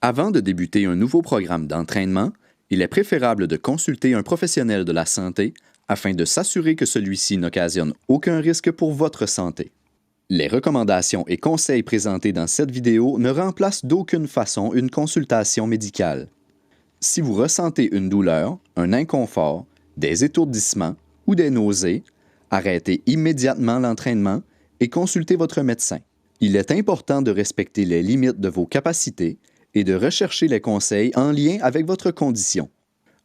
Avant de débuter un nouveau programme d'entraînement, il est préférable de consulter un professionnel de la santé afin de s'assurer que celui-ci n'occasionne aucun risque pour votre santé. Les recommandations et conseils présentés dans cette vidéo ne remplacent d'aucune façon une consultation médicale. Si vous ressentez une douleur, un inconfort, des étourdissements ou des nausées, arrêtez immédiatement l'entraînement et consultez votre médecin. Il est important de respecter les limites de vos capacités et de rechercher les conseils en lien avec votre condition.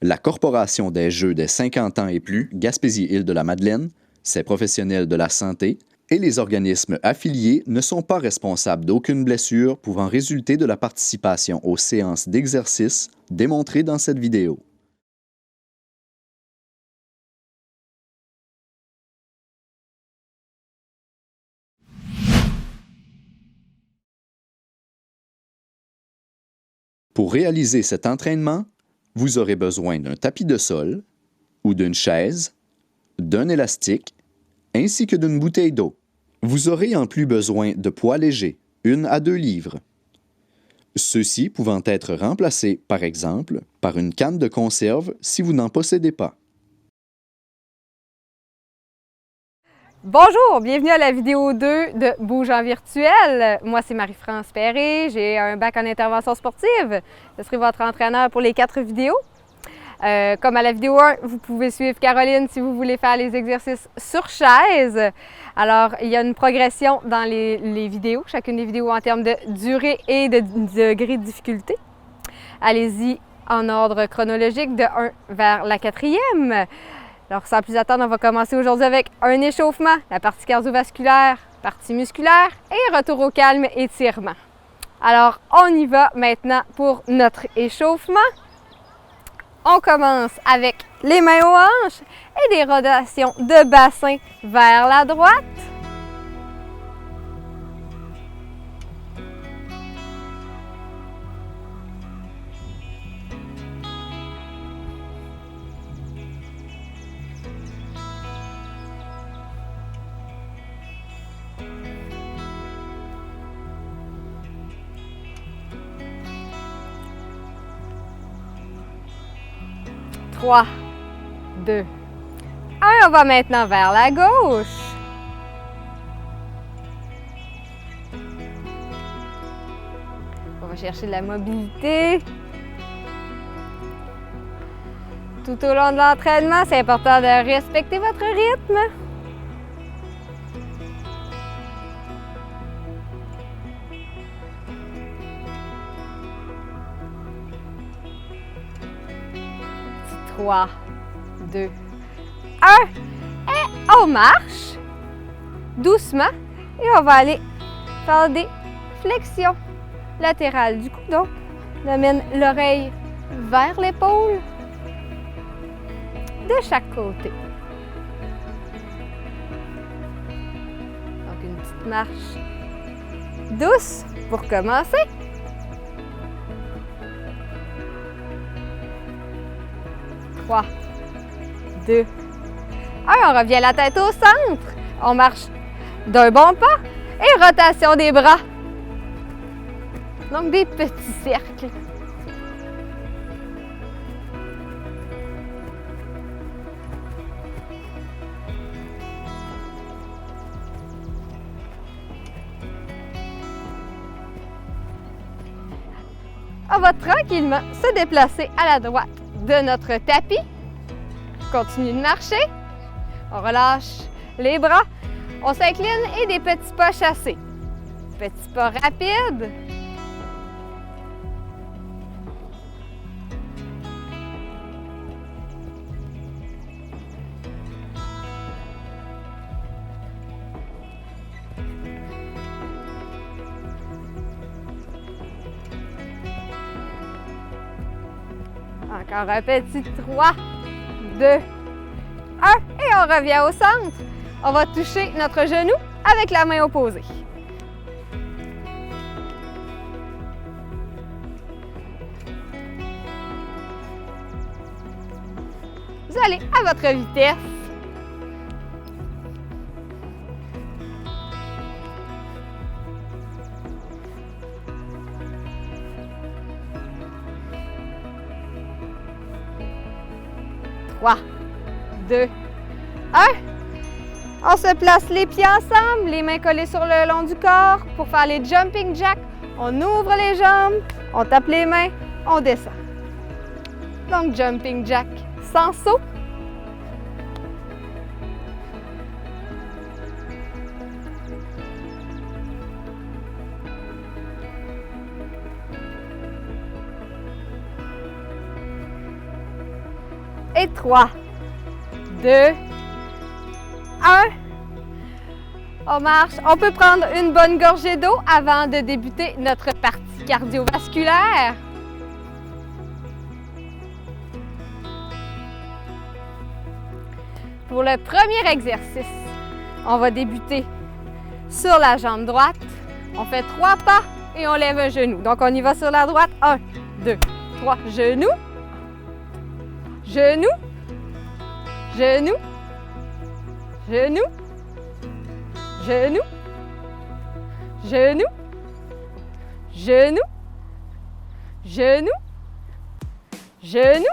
La Corporation des Jeux des 50 ans et plus, Gaspésie-Îles-de-la-Madeleine, ses professionnels de la santé et les organismes affiliés ne sont pas responsables d'aucune blessure pouvant résulter de la participation aux séances d'exercice démontrées dans cette vidéo. Pour réaliser cet entraînement, vous aurez besoin d'un tapis de sol ou d'une chaise, d'un élastique, ainsi que d'une bouteille d'eau. Vous aurez en plus besoin de poids légers, 1 à 2 livres. Ceux-ci pouvant être remplacés, par exemple, par une canne de conserve si vous n'en possédez pas. Bonjour, bienvenue à la vidéo 2 de Bouge en virtuel. Moi, c'est Marie-France Perré, j'ai un bac en intervention sportive. Je serai votre entraîneur pour les 4 vidéos. Comme à la vidéo 1, vous pouvez suivre Caroline si vous voulez faire les exercices sur chaise. Alors, il y a une progression dans les vidéos, chacune des vidéos en termes de durée et de degré de difficulté. Allez-y en ordre chronologique de 1 vers la 4e. Alors, sans plus attendre, on va commencer aujourd'hui avec un échauffement, la partie cardiovasculaire, partie musculaire et retour au calme, étirement. Alors, on y va maintenant pour notre échauffement. On commence avec les mains aux hanches et des rotations de bassin vers la droite. Trois, 2, 1. On va maintenant vers la gauche. On va chercher de la mobilité. Tout au long de l'entraînement, c'est important de respecter votre rythme. Trois, 2, 1. Et on marche doucement et on va aller faire des flexions latérales du cou. Donc, on amène l'oreille vers l'épaule de chaque côté. Donc, une petite marche douce pour commencer. 3, 2, 1. On revient la tête au centre. On marche d'un bon pas et rotation des bras. Donc des petits cercles. On va tranquillement se déplacer à la droite de notre tapis. Continue de marcher. On relâche les bras. On s'incline et des petits pas chassés. Petits pas rapides. Encore un petit 3, 2, 1. Et on revient au centre. On va toucher notre genou avec la main opposée. Vous allez à votre vitesse. 3, 2, 1. On se place les pieds ensemble, les mains collées sur le long du corps pour faire les jumping jacks. On ouvre les jambes, on tape les mains, on descend. Donc, jumping jack sans saut. Et 3, 2, 1. On marche. On peut prendre une bonne gorgée d'eau avant de débuter notre partie cardiovasculaire. Pour le premier exercice, on va débuter sur la jambe droite. On fait 3 pas et on lève un genou. Donc, on y va sur la droite. 1, 2, 3. Genou. Genou. Genou. Genou. Genou. Genou. Genou. Genou. Genou.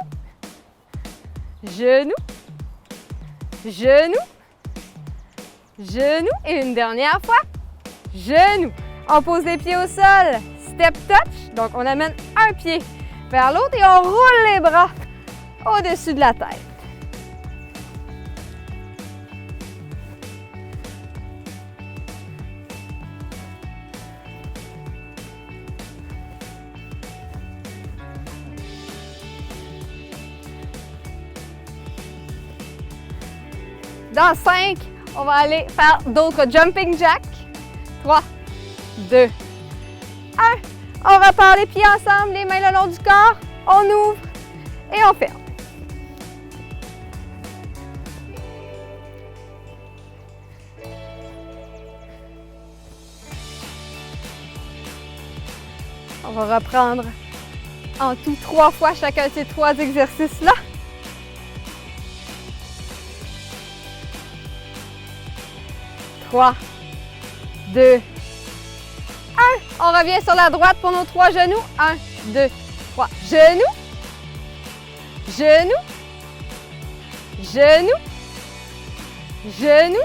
Genou. Genou. Genou. Et une dernière fois. Genou. On pose les pieds au sol. Step touch. Donc, on amène un pied vers l'autre et on roule les bras au-dessus de la tête. Dans 5, on va aller faire d'autres jumping jacks. 3, 2, 1. On repart les pieds ensemble, les mains le long du corps. On ouvre et on ferme. On va reprendre en tout 3 fois chacun de ces 3 exercices-là. Trois, 2, 1. On revient sur la droite pour nos 3 genoux. 1, 2, 3. Genoux. Genoux. Genoux. Genoux.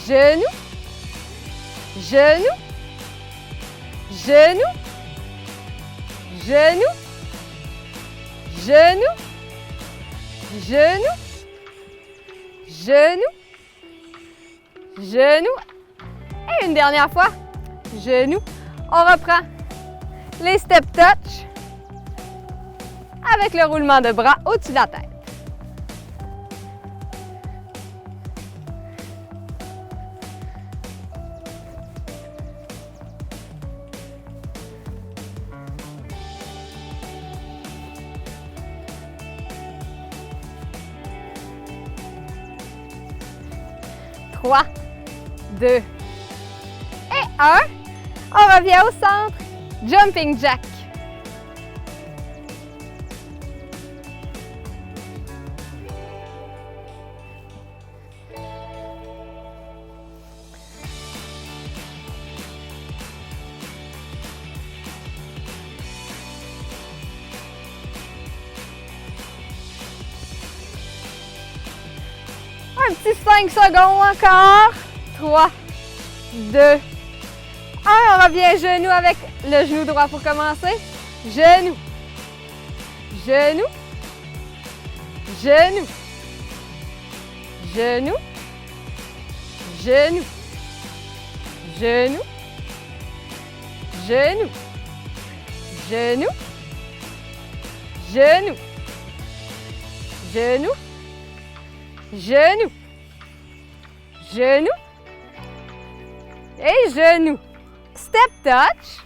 Genoux. Genoux. Genoux. Genoux. Genoux. Genoux. Genoux. Genou. Et une dernière fois. Genou. On reprend les step touch avec le roulement de bras au-dessus de la tête. Trois, 2 et 1. On revient au centre. Jumping jack. Un petit 5 secondes encore. 3, 2, 1. On revient genou avec le genou droit pour commencer. Genou. Genou. Genou. Genou. Genou. Genou. Genou. Genou. Genou. Genou. Genou. Genou. Et genou. Step touch.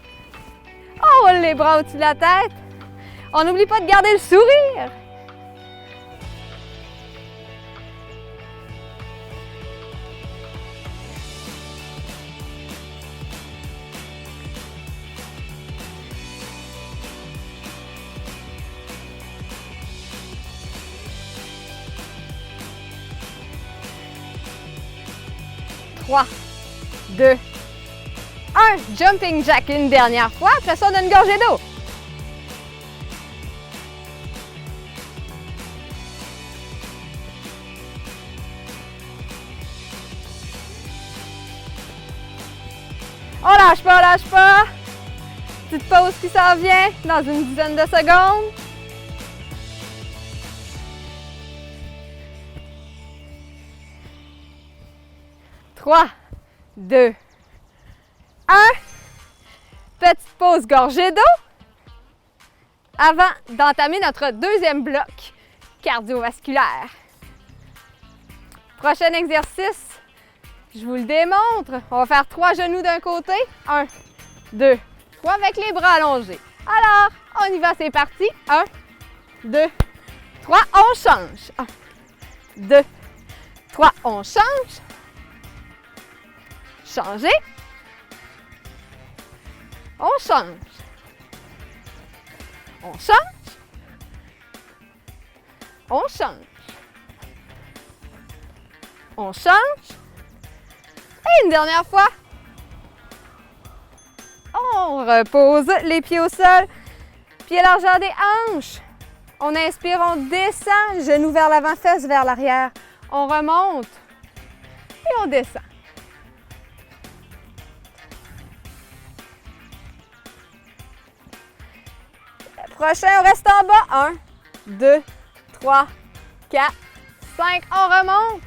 On roule les bras au-dessus de la tête. On n'oublie pas de garder le sourire. Trois, 2, 1. Jumping jack une dernière fois. Après ça, on a une gorgée d'eau. On lâche pas, on lâche pas. Petite pause qui s'en vient dans une dizaine de secondes. Trois, 2, 1. Petite pause gorgée d'eau avant d'entamer notre deuxième bloc cardiovasculaire. Prochain exercice, je vous le démontre. On va faire 3 genoux d'un côté. 1, 2, 3 avec les bras allongés. Alors, on y va, c'est parti. 1, 2, 3, on change. 1, 2, 3, on change. Changer. On change. On change. On change. On change. Et une dernière fois. On repose les pieds au sol. Pieds largeur des hanches. On inspire, on descend. Genoux vers l'avant, fesses vers l'arrière. On remonte. Et on descend. Prochain, on reste en bas. 1, 2, 3, 4, 5. On remonte.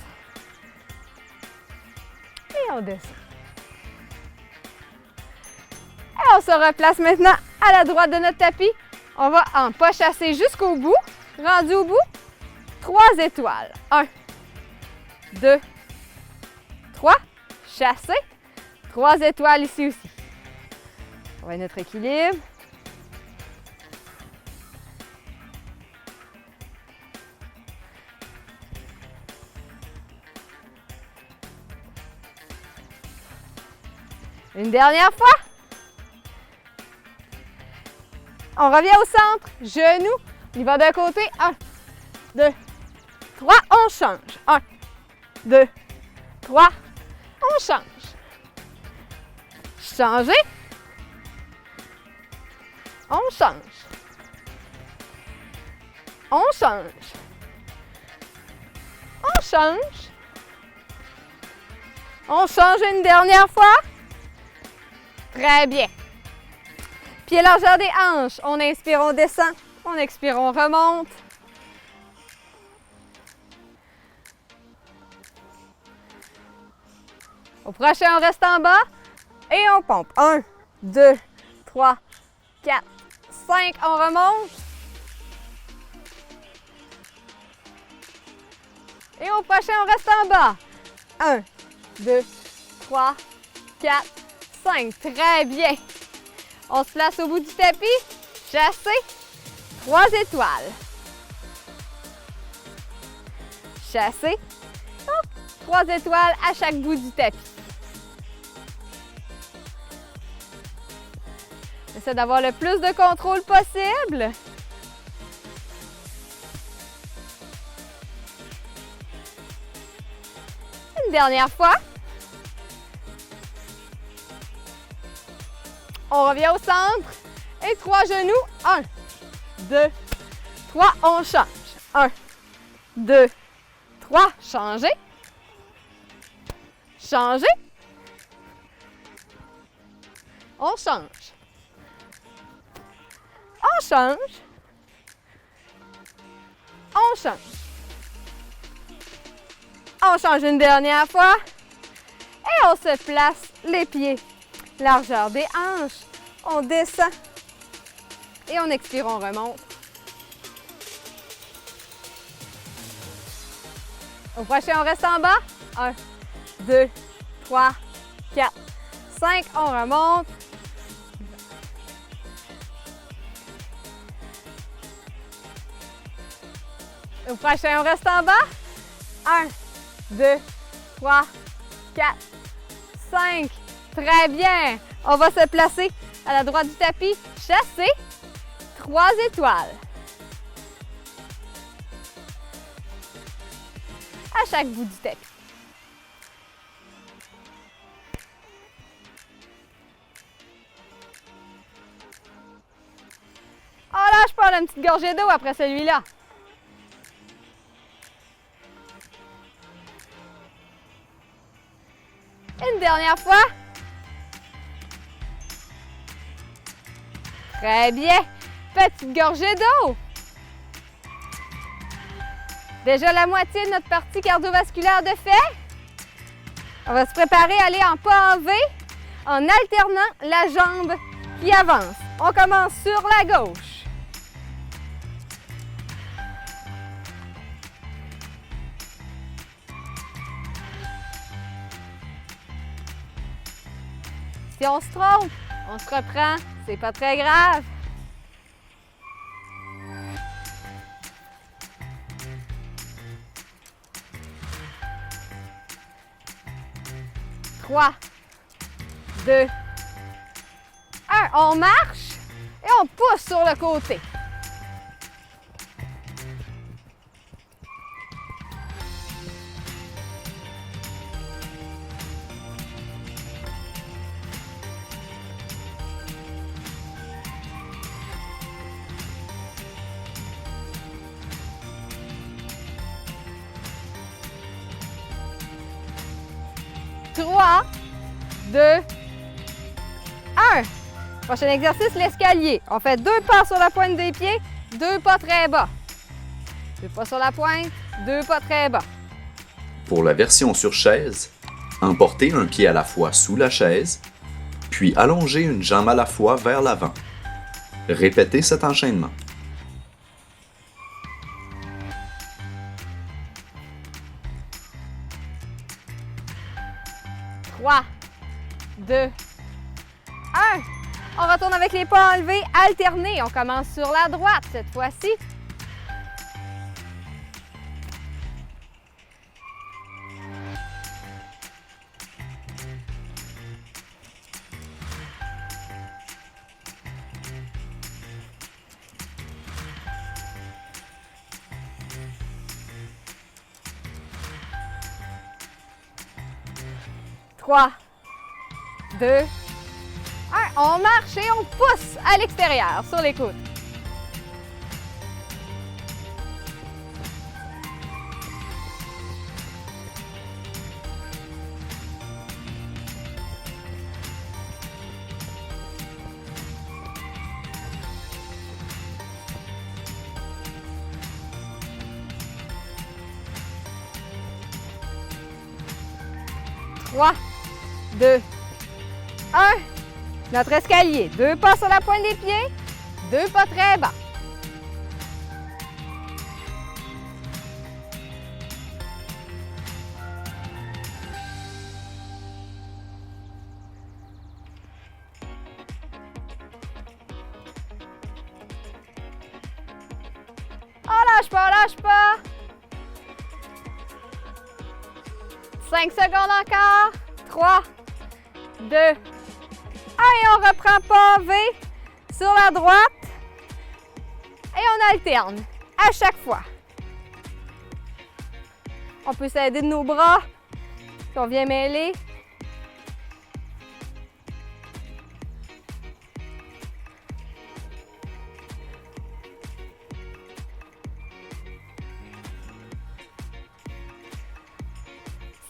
Et on descend. Et on se replace maintenant à la droite de notre tapis. On va en pas chasser jusqu'au bout. Rendu au bout, 3 étoiles. 1, 2, 3. Chasser. 3 étoiles ici aussi. On va notre équilibre. Une dernière fois. On revient au centre. Genoux. On y va d'un côté. 1, 2, 3. On change. 1, 2, 3. On change. Changer. On change. On change. On change. On change une dernière fois. Très bien. Pieds largeur des hanches. On inspire, on descend. On expire, on remonte. Au prochain, on reste en bas et on pompe. 1, 2, 3, 4, 5. On remonte. Et au prochain, on reste en bas. 1, 2, 3, 4, 5. Très bien. On se place au bout du tapis. Chasser. 3 étoiles. Chasser. 3 étoiles à chaque bout du tapis. Essaie d'avoir le plus de contrôle possible. Une dernière fois. On revient au centre. Et 3 genoux. 1, 2, 3. On change. 1, 2, 3. Changer. Changer. On change. On change. On change. On change une dernière fois. Et on se place les pieds. Largeur des hanches. On descend. Et on expire, on remonte. Au prochain, on reste en bas. 1, 2, 3, 4, 5. On remonte. Au prochain, on reste en bas. 1, 2, 3, 4, 5. Très bien. On va se placer à la droite du tapis. Chasser. 3 étoiles. À chaque bout du tapis. Oh là, je prends une petite gorgée d'eau après celui-là. Une dernière fois. Très bien. Petite gorgée d'eau. Déjà la moitié de notre partie cardiovasculaire de fait. On va se préparer à aller en pas en V en alternant la jambe qui avance. On commence sur la gauche. Si on se trompe, on se reprend, c'est pas très grave. Trois, 2, 1. On marche et on pousse sur le côté. Trois, 2, 1. Prochain exercice, l'escalier. On fait 2 pas sur la pointe des pieds, 2 pas très bas. 2 pas sur la pointe, 2 pas très bas. Pour la version sur chaise, emportez un pied à la fois sous la chaise, puis allongez une jambe à la fois vers l'avant. Répétez cet enchaînement. 3, 2, 1. On retourne avec les pas enlevés, alternés. On commence sur la droite cette fois-ci. Trois, 2, 1. On marche et on pousse à l'extérieur, sur les coudes. Trois, 2, 1. Notre escalier. 2 pas sur la pointe des pieds, 2 pas très bas. On lâche pas. 5 secondes encore. 3, 2, 1. Et on reprend pas V sur la droite. Et on alterne à chaque fois. On peut s'aider de nos bras. Si on vient mêler.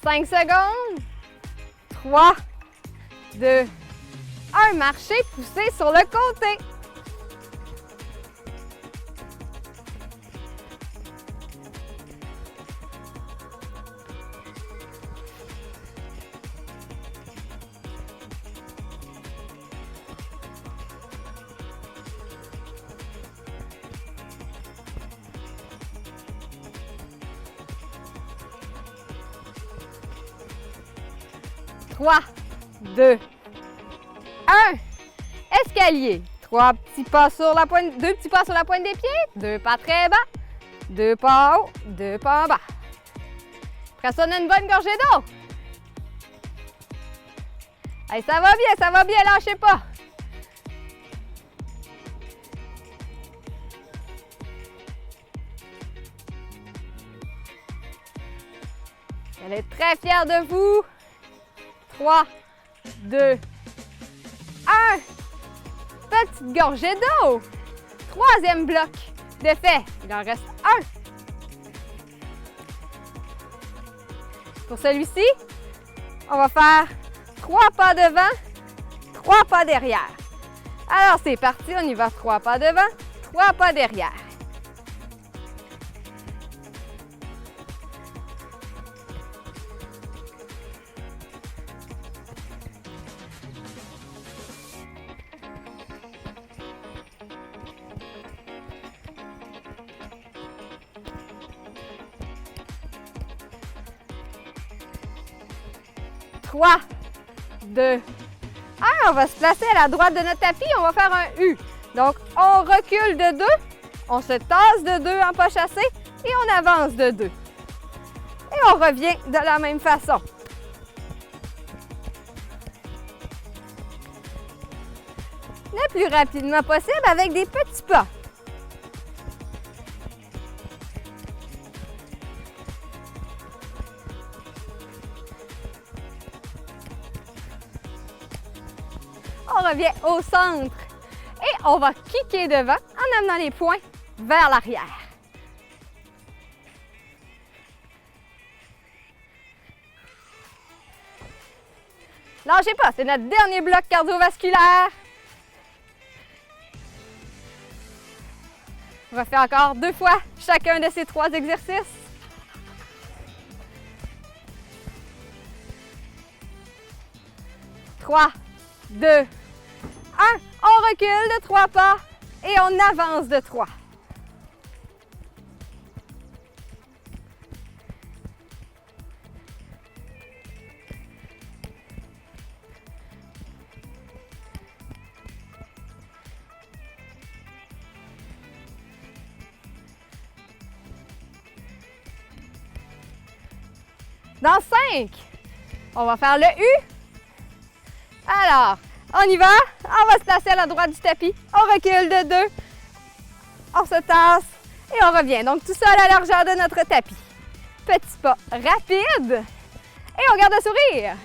Cinq secondes. 3, 2, 1. Marcher, pousser sur le côté. Trois, 2, 1. Escalier. 2 petits pas sur la pointe des pieds. 2 pas très bas. 2 pas en haut. 2 pas en bas. Après ça, on a une bonne gorgée d'eau. Allez, ça va bien, lâchez pas. Elle est très fière de vous. 3, 2, 1. Petite gorgée d'eau. Troisième bloc de fait. Il en reste un. Pour celui-ci, on va faire 3 pas devant, 3 pas derrière. Alors, c'est parti, on y va 3 pas devant, 3 pas derrière. Trois, 2, 1. On va se placer à la droite de notre tapis. On va faire un U. Donc, on recule de 2. On se tasse de 2 en pas chassé et on avance de 2. Et on revient de la même façon. Le plus rapidement possible avec des petits pas. On revient au centre et on va kicker devant en amenant les poings vers l'arrière. Lâchez pas, c'est notre dernier bloc cardiovasculaire. On va faire encore 2 fois chacun de ces 3 exercices. Trois, 2, 1. On recule de 3 pas et on avance de 3. Dans 5, on va faire le U. Alors, on y va. On va se placer à la droite du tapis. On recule de 2. On se tasse et on revient. Donc, tout ça à la largeur de notre tapis. Petit pas rapide. Et on garde le sourire.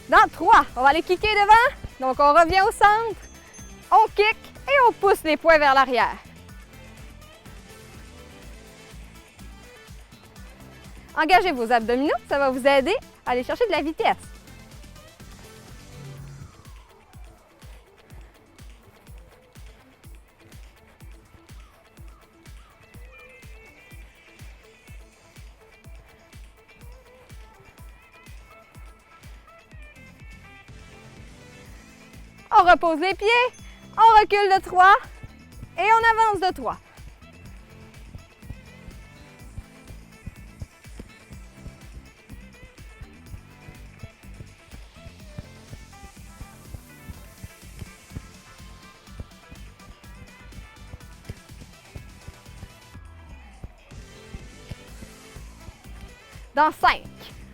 Dans 3, on va aller kicker devant. Donc, on revient au centre, on kick et on pousse les poings vers l'arrière. Engagez vos abdominaux, ça va vous aider à aller chercher de la vitesse. On repose les pieds, on recule de 3 et on avance de 3. Dans 5,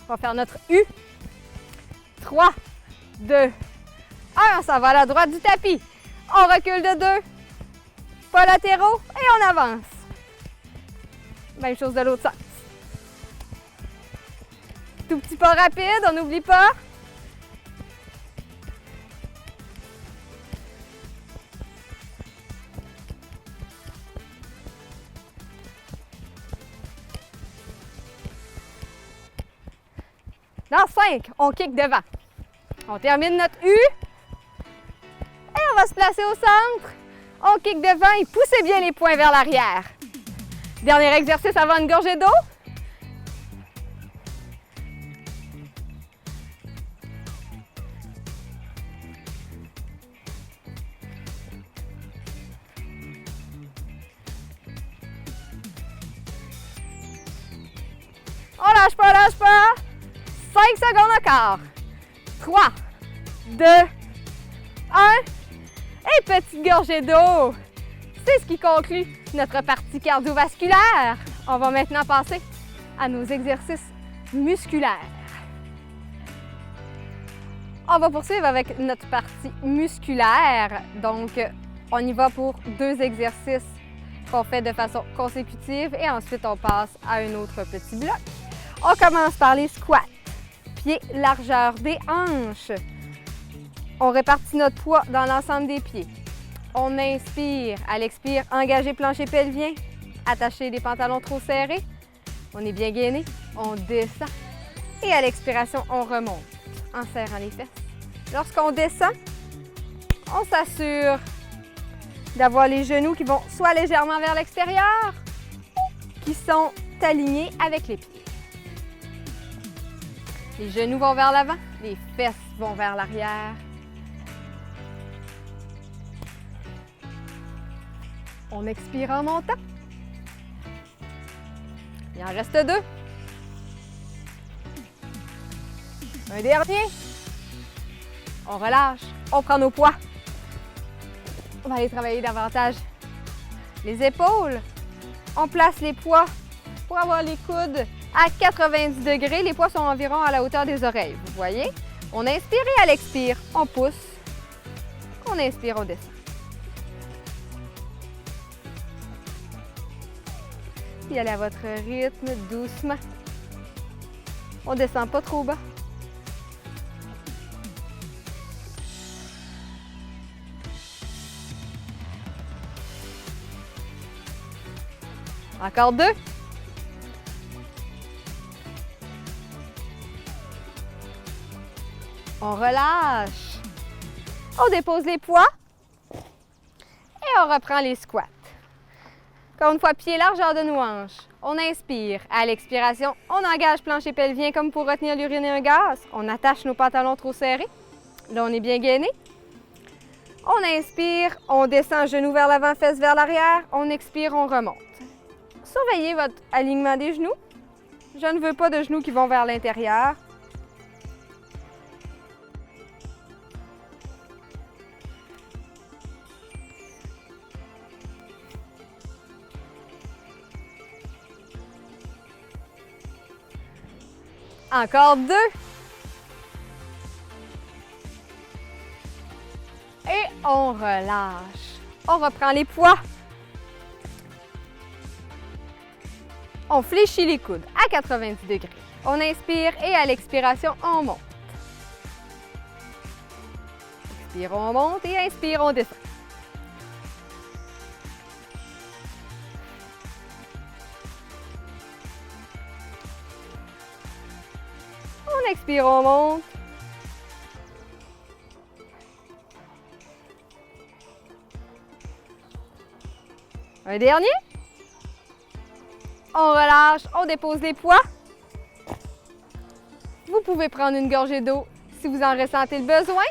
on va faire notre U. 3, 2, 1, on s'en va à la droite du tapis. On recule de 2, pas latéraux et on avance. Même chose de l'autre sens. Tout petit pas rapide, on n'oublie pas. Dans 5, on kick devant. On termine notre U. Et on va se placer au centre. On kick devant et poussez bien les poings vers l'arrière. Dernier exercice avant une gorgée d'eau. On lâche pas, lâche pas. 5 secondes encore. 3, 2, 1. Et petite gorgée d'eau. C'est ce qui conclut notre partie cardiovasculaire. On va maintenant passer à nos exercices musculaires. On va poursuivre avec notre partie musculaire. Donc, on y va pour 2 exercices qu'on fait de façon consécutive et ensuite on passe à un autre petit bloc. On commence par les squats. Pieds, largeur des hanches. On répartit notre poids dans l'ensemble des pieds. On inspire. À l'expire, engagez plancher pelvien. Attachez les pantalons trop serrés. On est bien gainé. On descend. Et à l'expiration, on remonte en serrant les fesses. Lorsqu'on descend, on s'assure d'avoir les genoux qui vont soit légèrement vers l'extérieur ou qui sont alignés avec les pieds. Les genoux vont vers l'avant, les fesses vont vers l'arrière. On expire en montant. Il en reste 2. Un dernier. On relâche, on prend nos poids. On va aller travailler davantage les épaules. On place les poids pour avoir les coudes à 90 degrés. Les poids sont environ à la hauteur des oreilles, vous voyez? On inspire et à l'expire, on pousse. On inspire, on descend. Y allez à votre rythme, doucement. On ne descend pas trop bas. Encore 2. On relâche. On dépose les poids. Et on reprend les squats. Encore une fois, pied largeur de nos hanches. On inspire. À l'expiration, on engage plancher pelvien comme pour retenir l'urine et un gaz. On attache nos pantalons trop serrés. Là, on est bien gainé. On inspire, on descend genoux vers l'avant, fesses vers l'arrière. On expire, on remonte. Surveillez votre alignement des genoux. Je ne veux pas de genoux qui vont vers l'intérieur. Encore 2. Et on relâche. On reprend les poids. On fléchit les coudes à 90 degrés. On inspire et à l'expiration, on monte. Expire, on monte et inspire, on descend. On expire, on monte. Un dernier. On relâche, on dépose les poids. Vous pouvez prendre une gorgée d'eau si vous en ressentez le besoin.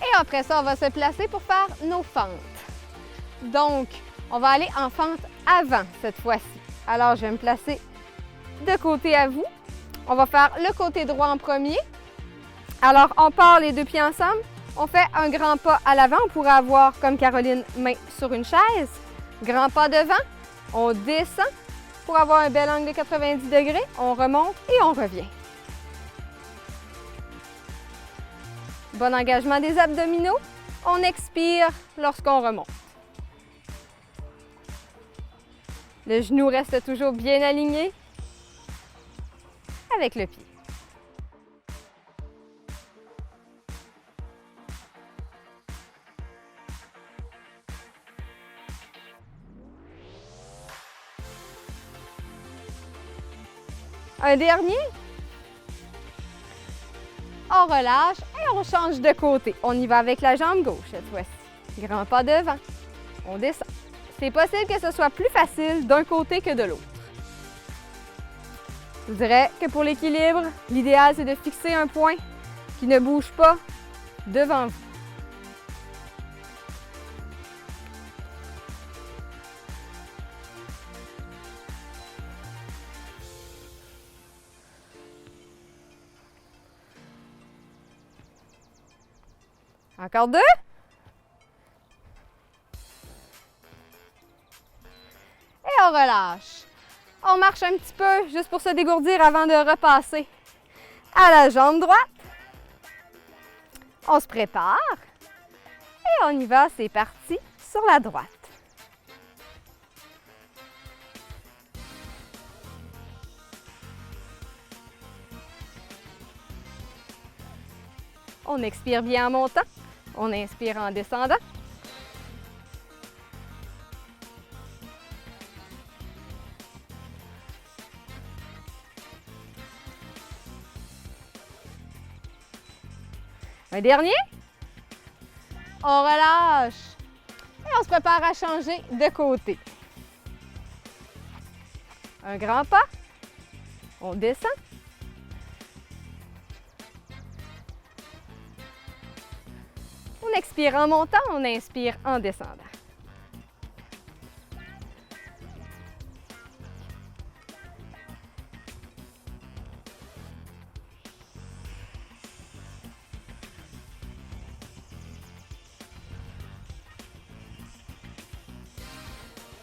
Et après ça, on va se placer pour faire nos fentes. Donc, on va aller en fente avant cette fois-ci. Alors, je vais me placer de côté à vous. On va faire le côté droit en premier. Alors, on part les 2 pieds ensemble. On fait un grand pas à l'avant. On pourrait avoir, comme Caroline, main sur une chaise. Grand pas devant. On descend pour avoir un bel angle de 90 degrés. On remonte et on revient. Bon engagement des abdominaux. On expire lorsqu'on remonte. Le genou reste toujours bien aligné avec le pied. Un dernier. On relâche et on change de côté. On y va avec la jambe gauche cette fois-ci. Grand pas devant. On descend. C'est possible que ce soit plus facile d'un côté que de l'autre. Je vous dirais que pour l'équilibre, l'idéal c'est de fixer un point qui ne bouge pas devant vous. Encore 2. Et on relâche. On marche un petit peu juste pour se dégourdir avant de repasser à la jambe droite. On se prépare. Et on y va, c'est parti, sur la droite. On expire bien en montant. On inspire en descendant. Un dernier. On relâche. Et on se prépare à changer de côté. Un grand pas. On descend. On expire en montant, on inspire en descendant.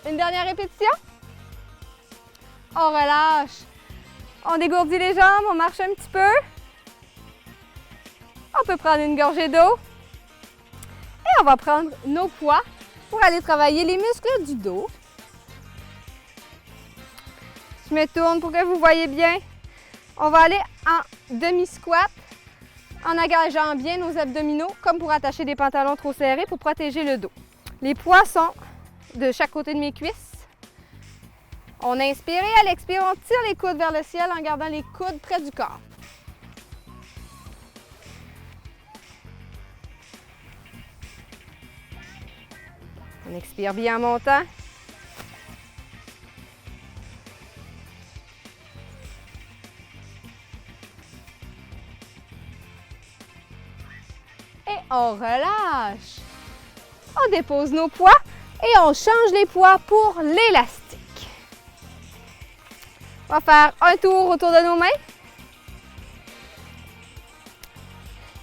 Une dernière répétition. On relâche. On dégourdit les jambes, on marche un petit peu. On peut prendre une gorgée d'eau. Et on va prendre nos poids pour aller travailler les muscles du dos. Je me tourne pour que vous voyez bien. On va aller en demi-squat en engageant bien nos abdominaux, comme pour attacher des pantalons trop serrés pour protéger le dos. Les poids sont de chaque côté de mes cuisses. On inspire et à l'expire, on tire les coudes vers le ciel en gardant les coudes près du corps. On expire bien en montant. Et on relâche. On dépose nos poids et on change les poids pour l'élastique. On va faire un tour autour de nos mains.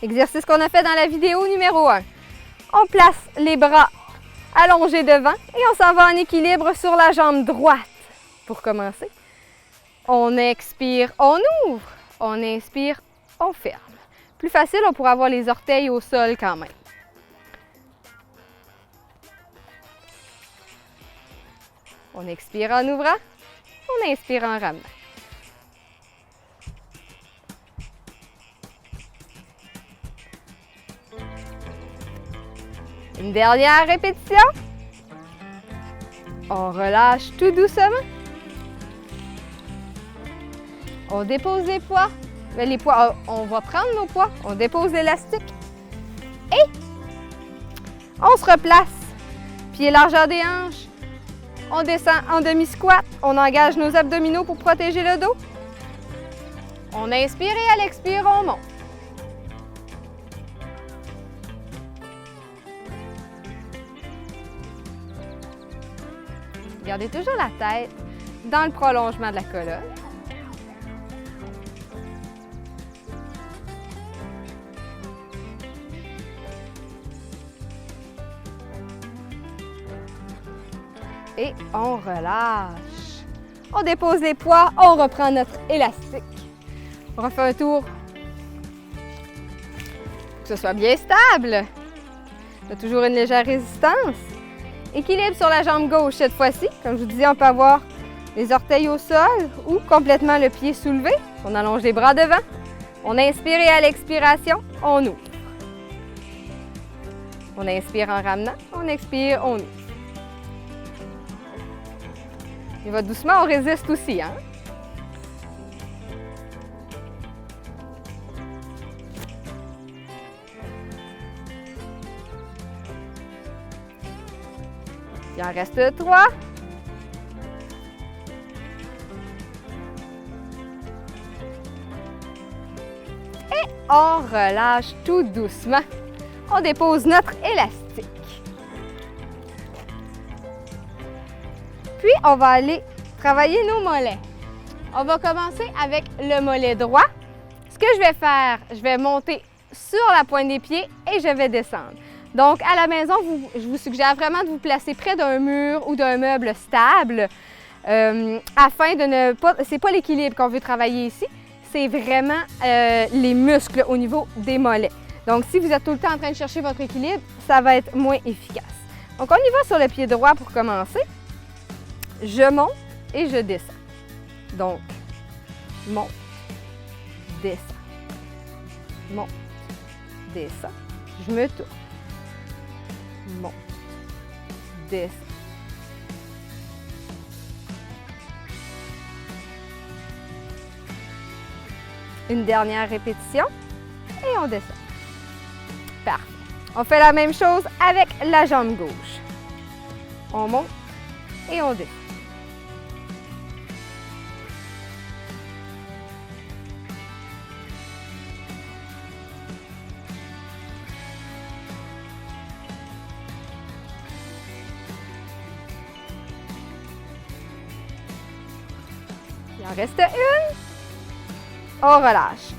Exercice qu'on a fait dans la vidéo numéro 1. On place les bras allongés devant et on s'en va en équilibre sur la jambe droite. Pour commencer, on expire, on ouvre. On inspire, on ferme. Plus facile, on pourra avoir les orteils au sol quand même. On expire en ouvrant, on inspire en ramenant. Une dernière répétition. On relâche tout doucement. On dépose les poids. Les poids, on va prendre nos poids, on dépose l'élastique et on se replace. Pieds largeur des hanches. On descend en demi-squat. On engage nos abdominaux pour protéger le dos. On inspire et à l'expire, on monte. Gardez toujours la tête dans le prolongement de la colonne. Et on relâche. On dépose les poids, on reprend notre élastique. On refait un tour. Que ce soit bien stable. On a toujours une légère résistance. Équilibre sur la jambe gauche cette fois-ci. Comme je vous disais, on peut avoir les orteils au sol ou complètement le pied soulevé. On allonge les bras devant. On inspire et à l'expiration, on ouvre. On inspire en ramenant, on expire, on ouvre. Il va doucement, on résiste aussi, hein? Il en reste 3. Et on relâche tout doucement. On dépose notre élastique. Puis, on va aller travailler nos mollets. On va commencer avec le mollet droit. Ce que je vais faire, je vais monter sur la pointe des pieds et je vais descendre. Donc, à la maison, je vous suggère vraiment de vous placer près d'un mur ou d'un meuble stable afin de ne pas... C'est pas l'équilibre qu'on veut travailler ici, c'est vraiment les muscles au niveau des mollets. Donc, si vous êtes tout le temps en train de chercher votre équilibre, ça va être moins efficace. Donc, on y va sur le pied droit pour commencer. Je monte et je descends. Donc, monte, descends, monte, descends. Je me tourne. Monte, descends. Une dernière répétition et on descend. Parfait. On fait la même chose avec la jambe gauche. On monte et on descend. Il en reste une. On relâche.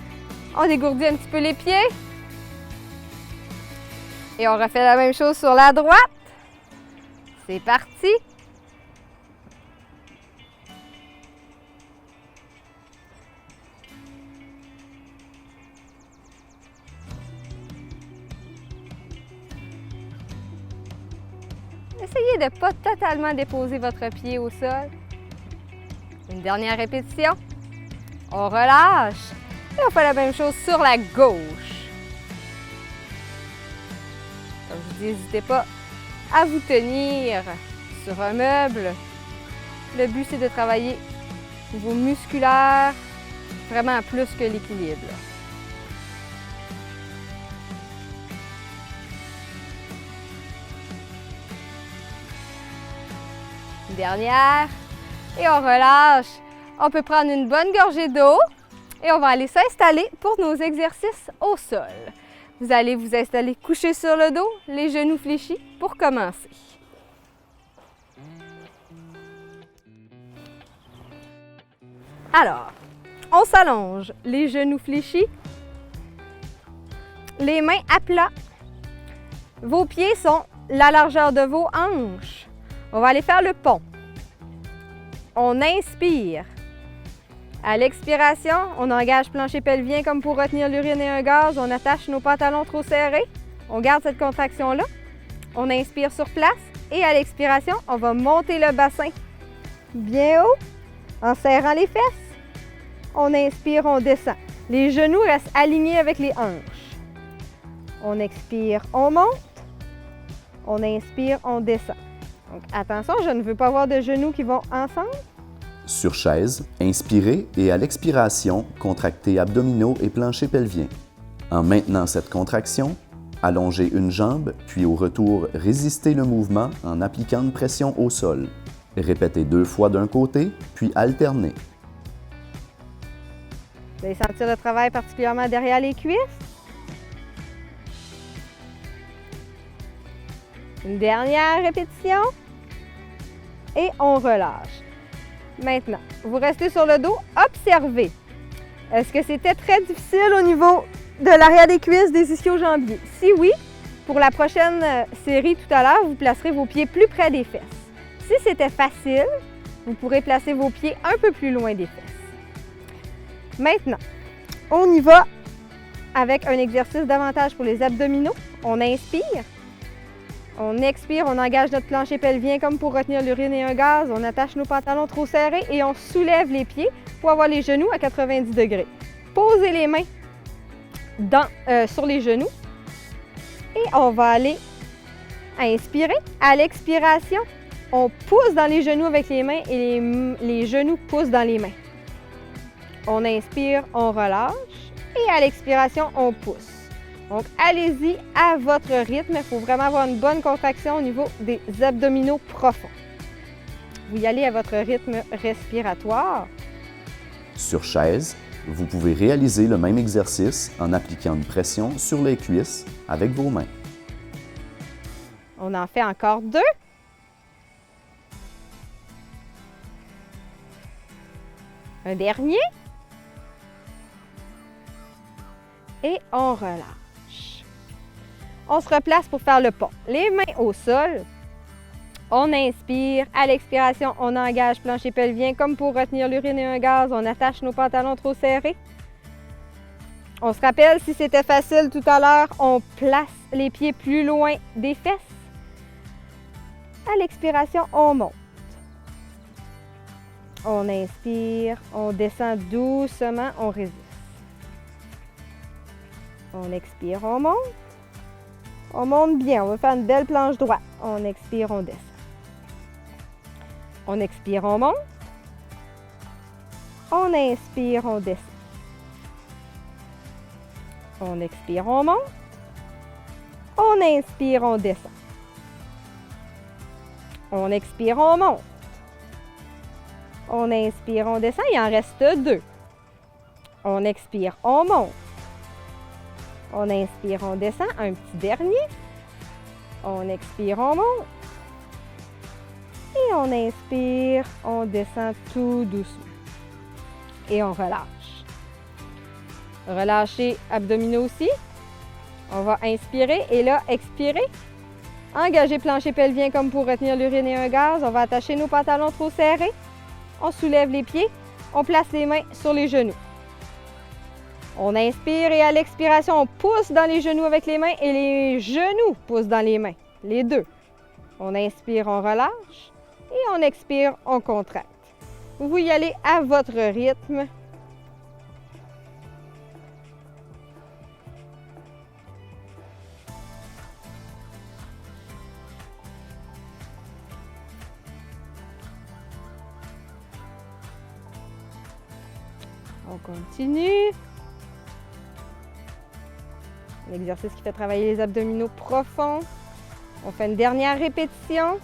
On dégourdit un petit peu les pieds. Et on refait la même chose sur la droite. C'est parti. Essayez de ne pas totalement déposer votre pied au sol. Une dernière répétition. On relâche. Et on fait la même chose sur la gauche. Comme je vous dis, n'hésitez pas à vous tenir sur un meuble. Le but, c'est de travailler au niveau musculaire, vraiment plus que l'équilibre. Une dernière. Et on relâche. On peut prendre une bonne gorgée d'eau et on va aller s'installer pour nos exercices au sol. Vous allez vous installer couché sur le dos, les genoux fléchis pour commencer. Alors, on s'allonge, les genoux fléchis, les mains à plat. Vos pieds sont la largeur de vos hanches. On va aller faire le pont. On inspire. À l'expiration, on engage plancher pelvien comme pour retenir l'urine et un gaz. On attache nos pantalons trop serrés. On garde cette contraction-là. On inspire sur place. Et à l'expiration, on va monter le bassin bien haut en serrant les fesses. On inspire, on descend. Les genoux restent alignés avec les hanches. On expire, on monte. On inspire, on descend. Donc attention, je ne veux pas avoir de genoux qui vont ensemble. Sur chaise, inspirez et à l'expiration, contractez abdominaux et plancher pelvien. En maintenant cette contraction, allongez une jambe, puis au retour, résistez le mouvement en appliquant une pression au sol. Répétez 2 fois d'un côté, puis alternez. Vous allez sentir le travail particulièrement derrière les cuisses. Une dernière répétition. Et on relâche. Maintenant, vous restez sur le dos, observez. Est-ce que c'était très difficile au niveau de l'arrière des cuisses, des ischio-jambiers? Si oui, pour la prochaine série tout à l'heure, vous placerez vos pieds plus près des fesses. Si c'était facile, vous pourrez placer vos pieds un peu plus loin des fesses. Maintenant, on y va avec un exercice davantage pour les abdominaux. On inspire. On expire, on engage notre plancher pelvien comme pour retenir l'urine et un gaz. On attache nos pantalons trop serrés et on soulève les pieds pour avoir les genoux à 90 degrés. Posez les mains sur les genoux et on va aller inspirer. À l'expiration, on pousse dans les genoux avec les mains et les genoux poussent dans les mains. On inspire, on relâche et à l'expiration, on pousse. Donc, allez-y à votre rythme. Il faut vraiment avoir une bonne contraction au niveau des abdominaux profonds. Vous y allez à votre rythme respiratoire. Sur chaise, vous pouvez réaliser le même exercice en appliquant une pression sur les cuisses avec vos mains. On en fait encore 2. Un dernier. Et on relâche. On se replace pour faire le pont. Les mains au sol. On inspire. À l'expiration, on engage plancher pelvien comme pour retenir l'urine et un gaz. On attache nos pantalons trop serrés. On se rappelle, si c'était facile tout à l'heure, on place les pieds plus loin des fesses. À l'expiration, on monte. On inspire. On descend doucement. On résiste. On expire, on monte. On monte bien, on va faire une belle planche droite. On expire, on descend. On expire, on monte. On inspire, on descend. On expire, on monte. On inspire, on descend. On expire, on monte. On inspire, on descend. Il en reste 2. On expire, on monte. On inspire, on descend. Un petit dernier. On expire, on monte. Et on inspire, on descend tout doucement. Et on relâche. Relâchez abdominaux aussi. On va inspirer et là, expirer. Engager plancher pelvien comme pour retenir l'urine et un gaz. On va attacher nos pantalons trop serrés. On soulève les pieds. On place les mains sur les genoux. On inspire et à l'expiration, on pousse dans les genoux avec les mains et les genoux poussent dans les mains. Les deux. On inspire, on relâche et on expire, on contracte. Vous y allez à votre rythme. On continue. L'exercice qui fait travailler les abdominaux profonds. On fait une dernière répétition.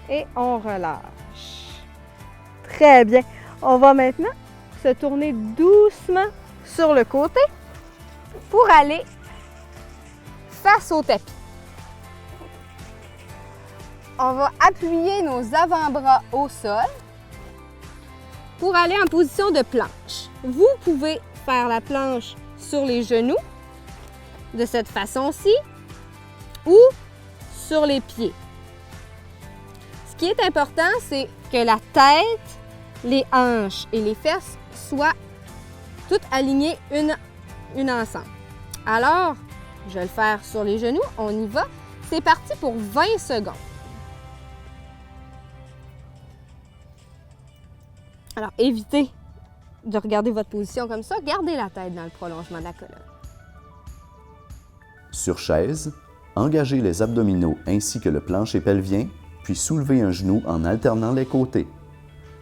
Et on relâche. Très bien. On va maintenant se tourner doucement sur le côté pour aller face au tapis. On va appuyer nos avant-bras au sol pour aller en position de planche. Vous pouvez faire la planche sur les genoux, de cette façon-ci, ou sur les pieds. Ce qui est important, c'est que la tête, les hanches et les fesses soient toutes alignées une ensemble. Alors, je vais le faire sur les genoux, on y va. C'est parti pour 20 secondes. Alors, évitez de regarder votre position comme ça. Gardez la tête dans le prolongement de la colonne. Sur chaise, engagez les abdominaux ainsi que le plancher pelvien, puis soulevez un genou en alternant les côtés.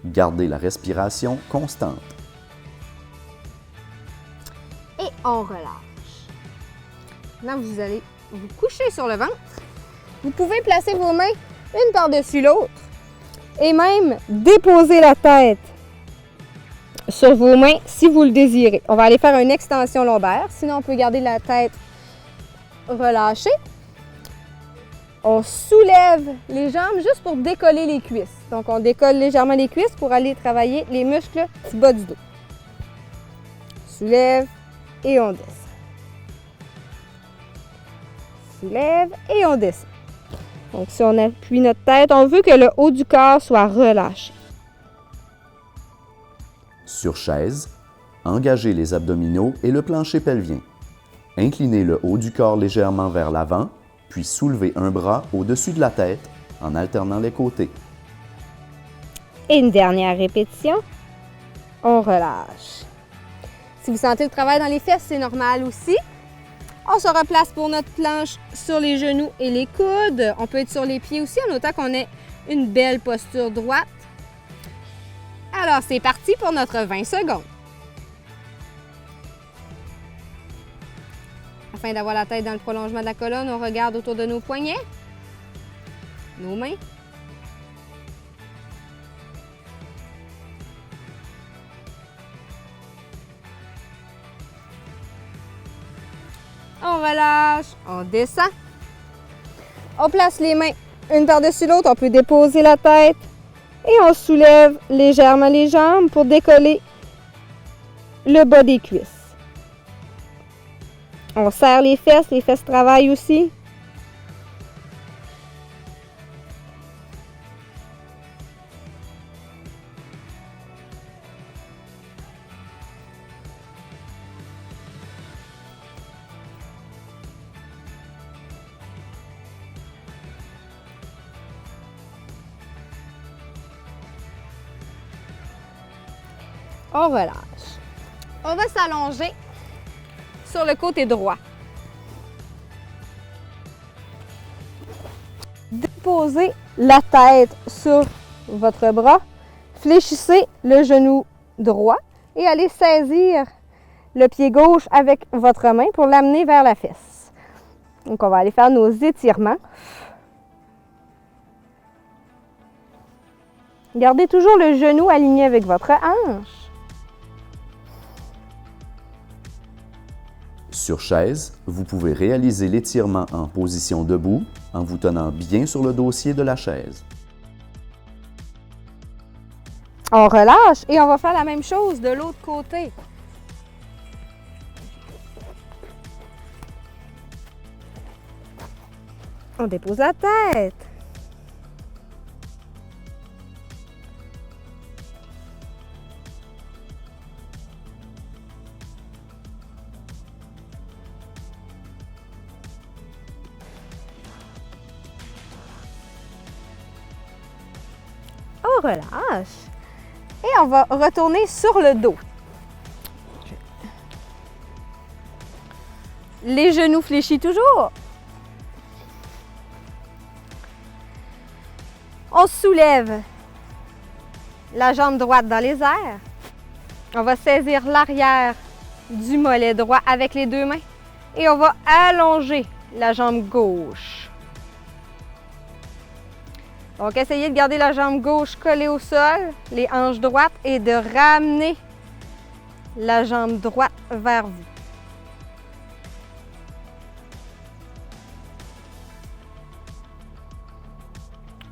Gardez la respiration constante. Et on relâche. Maintenant, vous allez vous coucher sur le ventre. Vous pouvez placer vos mains une par-dessus l'autre et même déposer la tête sur vos mains si vous le désirez. On va aller faire une extension lombaire, sinon on peut garder la tête relâchée. On soulève les jambes juste pour décoller les cuisses. Donc on décolle légèrement les cuisses pour aller travailler les muscles du bas du dos. Soulève et on descend. Soulève et on descend. Donc si on appuie notre tête, on veut que le haut du corps soit relâché. Sur chaise, engagez les abdominaux et le plancher pelvien. Inclinez le haut du corps légèrement vers l'avant, puis soulevez un bras au-dessus de la tête en alternant les côtés. Et une dernière répétition. On relâche. Si vous sentez le travail dans les fesses, c'est normal aussi. On se replace pour notre planche sur les genoux et les coudes. On peut être sur les pieds aussi, en autant qu'on ait une belle posture droite. Alors, c'est parti pour notre 20 secondes. Afin d'avoir la tête dans le prolongement de la colonne, on regarde autour de nos poignets, nos mains. On relâche, on descend. On place les mains une par-dessus l'autre, on peut déposer la tête. Et on soulève légèrement les jambes pour décoller le bas des cuisses. On serre les fesses travaillent aussi. On relâche. On va s'allonger sur le côté droit. Déposez la tête sur votre bras. Fléchissez le genou droit et allez saisir le pied gauche avec votre main pour l'amener vers la fesse. Donc, on va aller faire nos étirements. Gardez toujours le genou aligné avec votre hanche. Sur chaise, vous pouvez réaliser l'étirement en position debout en vous tenant bien sur le dossier de la chaise. On relâche et on va faire la même chose de l'autre côté. On dépose la tête. On relâche et on va retourner sur le dos. Les genoux fléchis toujours. On soulève la jambe droite dans les airs. On va saisir l'arrière du mollet droit avec les deux mains et on va allonger la jambe gauche. Donc, essayez de garder la jambe gauche collée au sol, les hanches droites et de ramener la jambe droite vers vous.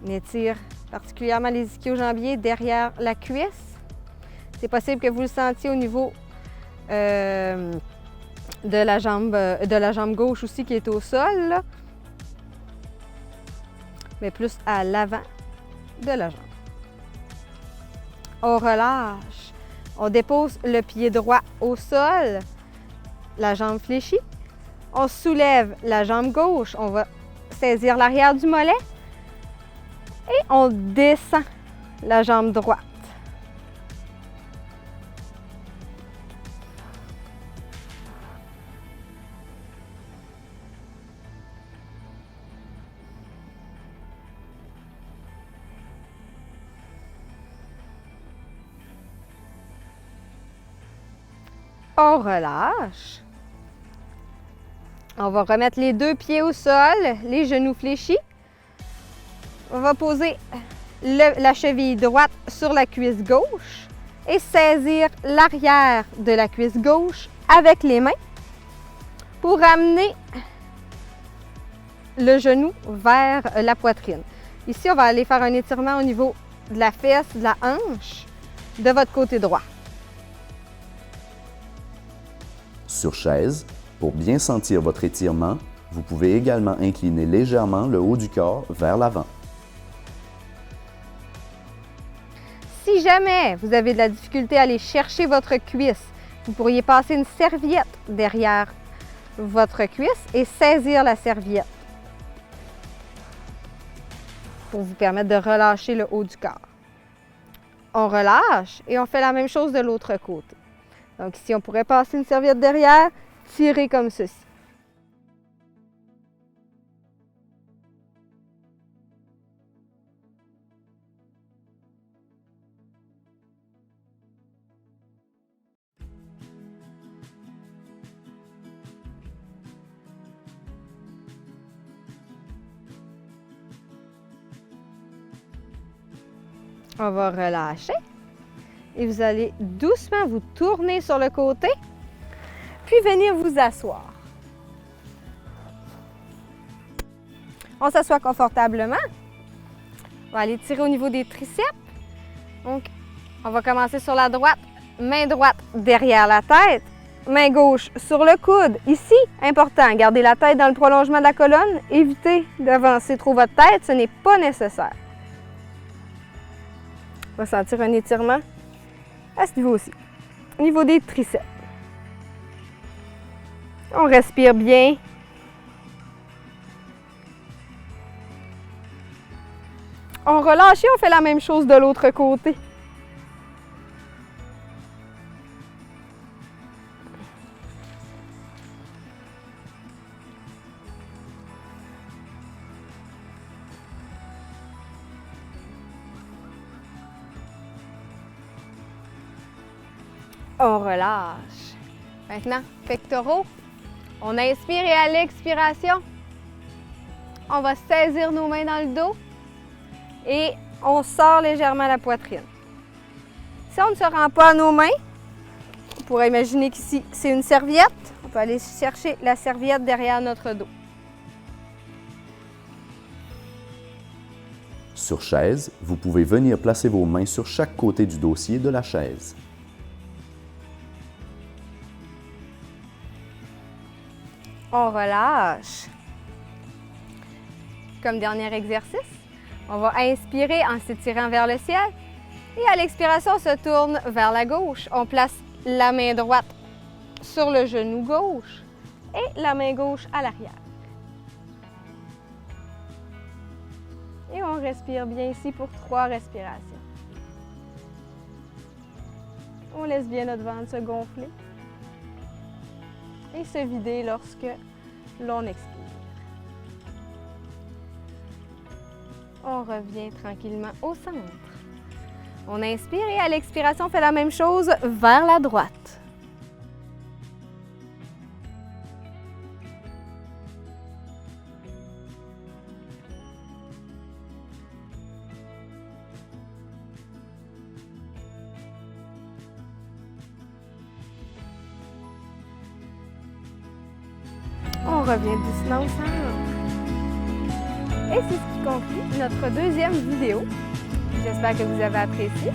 On étire particulièrement les ischio-jambiers derrière la cuisse. C'est possible que vous le sentiez au niveau de la jambe gauche aussi qui est au sol, là. Mais plus à l'avant de la jambe. On relâche. On dépose le pied droit au sol, la jambe fléchie. On soulève la jambe gauche. On va saisir l'arrière du mollet. Et on descend la jambe droite. On relâche. On va remettre les deux pieds au sol, les genoux fléchis. On va poser la cheville droite sur la cuisse gauche et saisir l'arrière de la cuisse gauche avec les mains pour amener le genou vers la poitrine. Ici, on va aller faire un étirement au niveau de la fesse, de la hanche, de votre côté droit. Sur chaise, pour bien sentir votre étirement, vous pouvez également incliner légèrement le haut du corps vers l'avant. Si jamais vous avez de la difficulté à aller chercher votre cuisse, vous pourriez passer une serviette derrière votre cuisse et saisir la serviette pour vous permettre de relâcher le haut du corps. On relâche et on fait la même chose de l'autre côté. Donc ici, on pourrait passer une serviette derrière, tirer comme ceci. On va relâcher et vous allez doucement vous tourner sur le côté, puis venir vous asseoir. On s'assoit confortablement. On va aller tirer au niveau des triceps. Donc, on va commencer sur la droite, main droite derrière la tête, main gauche sur le coude. Ici, important, gardez la tête dans le prolongement de la colonne. Évitez d'avancer trop votre tête, ce n'est pas nécessaire. On va sentir un étirement à ce niveau aussi, au niveau des triceps. On respire bien. On relâche et on fait la même chose de l'autre côté. On relâche. Maintenant, pectoraux. On inspire et à l'expiration, on va saisir nos mains dans le dos et on sort légèrement la poitrine. Si on ne se rend pas à nos mains, on pourrait imaginer qu'ici, c'est une serviette. On peut aller chercher la serviette derrière notre dos. Sur chaise, vous pouvez venir placer vos mains sur chaque côté du dossier de la chaise. On relâche. Comme dernier exercice, on va inspirer en s'étirant vers le ciel et à l'expiration, on se tourne vers la gauche. On place la main droite sur le genou gauche et la main gauche à l'arrière. Et on respire bien ici pour 3 respirations. On laisse bien notre ventre se gonfler et se vider lorsque l'on expire. On revient tranquillement au centre. On inspire et à l'expiration, on fait la même chose vers la droite. On revient doucement au centre. Et c'est ce qui conclut notre deuxième vidéo. J'espère que vous avez apprécié.